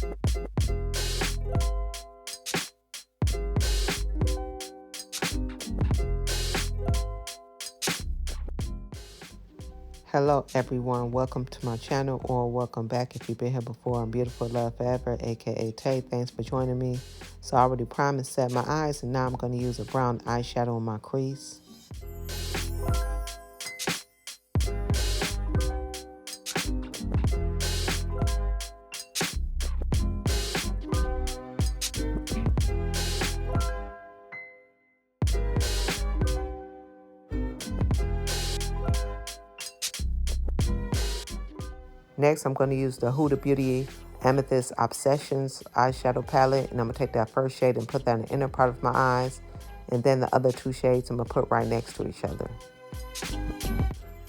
Hello everyone, welcome to my channel, or welcome back if you've been here before. I'm Beautiful Love Forever, aka Tay. Thanks for joining me. So I already primed and set my eyes, and now I'm going to use a brown eyeshadow on my crease. Next, I'm going to use the Huda Beauty Amethyst Obsessions eyeshadow palette, and I'm going to take that first shade and put that in the inner part of my eyes, and then the other two shades I'm going to put right next to each other.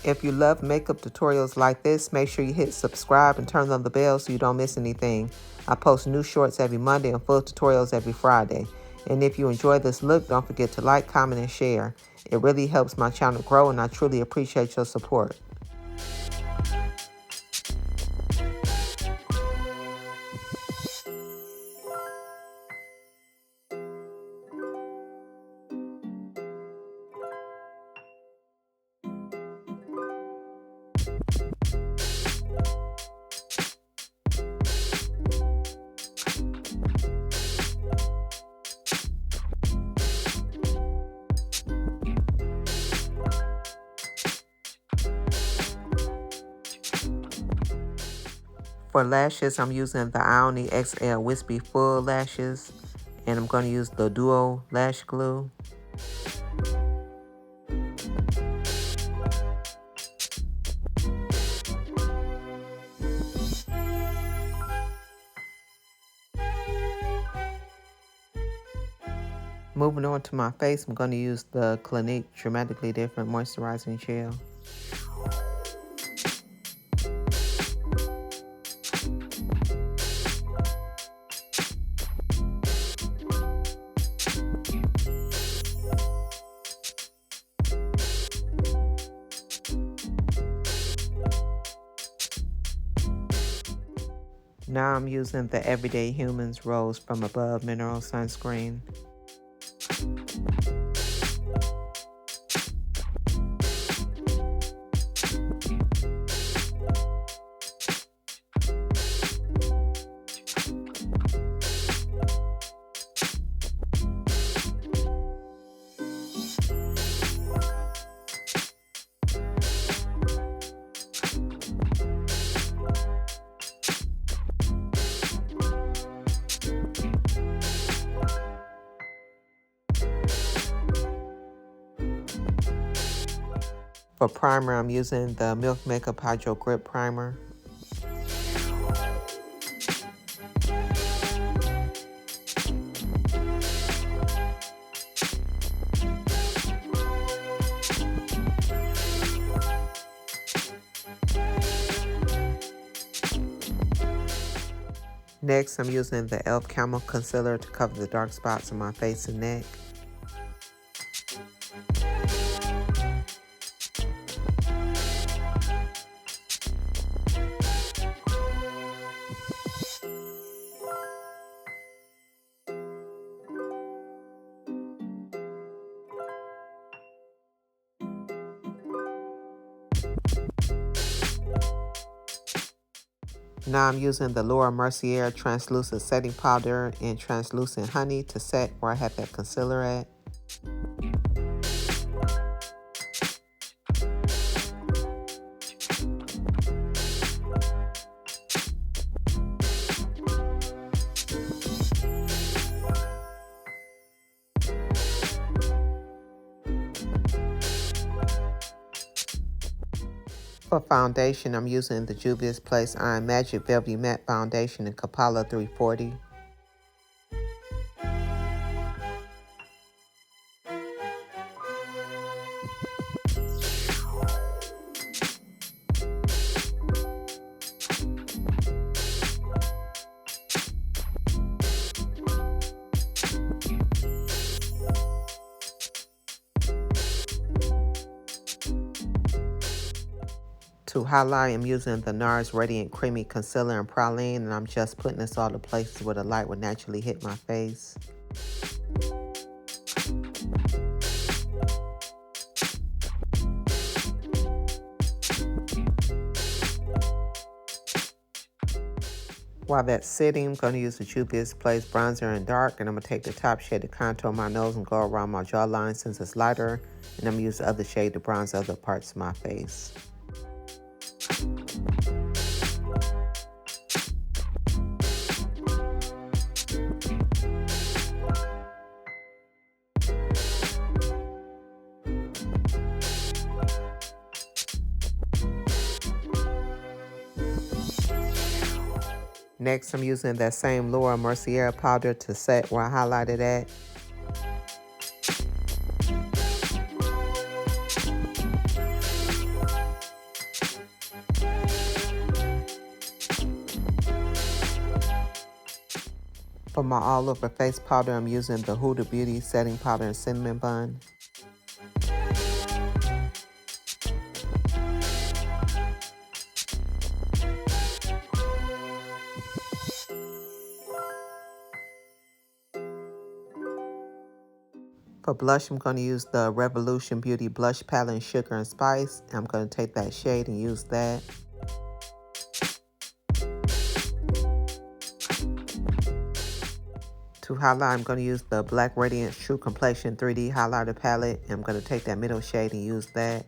If you love makeup tutorials like this, make sure you hit subscribe and turn on the bell so you don't miss anything. I post new shorts every Monday and full tutorials every Friday. And if you enjoy this look, don't forget to like, comment, and share. It really helps my channel grow, and I truly appreciate your support. For lashes, I'm using the Ioni XL Wispy Full Lashes, and I'm going to use the Duo Lash Glue. Moving on to my face, I'm going to use the Clinique Dramatically Different Moisturizing Gel. Now I'm using the Everyday Humans Rose from Above Mineral Sunscreen. For primer, I'm using the Milk Makeup Hydro Grip Primer. Next, I'm using the e.l.f. Camo Concealer to cover the dark spots on my face and neck. Now I'm using the Laura Mercier Translucent Setting Powder and Translucent Honey to set where I have that concealer at. For foundation, I'm using the Juvia's Place Iron Magic Velvet Matte Foundation in Kapala 340. To highlight, I'm using the NARS Radiant Creamy Concealer in Praline, and I'm just putting this all the places where the light would naturally hit my face. While that's sitting, I'm going to use the Juvia's Place Bronzer in Dark, and I'm going to take the top shade to contour my nose and go around my jawline since it's lighter, and I'm going to use the other shade to bronze other parts of my face. Next, I'm using that same Laura Mercier powder to set where I highlighted at. For my all over face powder, I'm using the Huda Beauty setting powder in Cinnamon Bun. For blush, I'm going to use the Revolution Beauty Blush Palette in Sugar and Spice. I'm going to take that shade and use that. To highlight, I'm going to use the Black Radiance True Complexion 3D Highlighter Palette. And I'm going to take that middle shade and use that.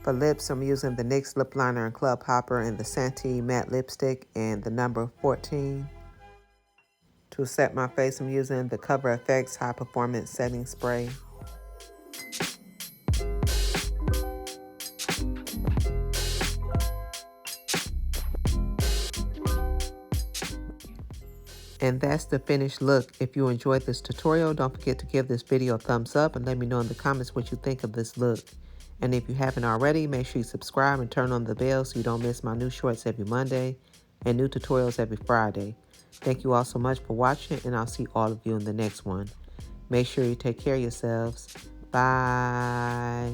For lips, I'm using the NYX Lip Liner in Club Hopper and the Santee Matte Lipstick and the number 14. To set my face, I'm using the Cover FX High Performance Setting Spray. And that's the finished look. If you enjoyed this tutorial, don't forget to give this video a thumbs up and let me know in the comments what you think of this look. And if you haven't already, make sure you subscribe and turn on the bell so you don't miss my new shorts every Monday and new tutorials every Friday. Thank you all so much for watching, and I'll see all of you in the next one. Make sure you take care of yourselves. Bye.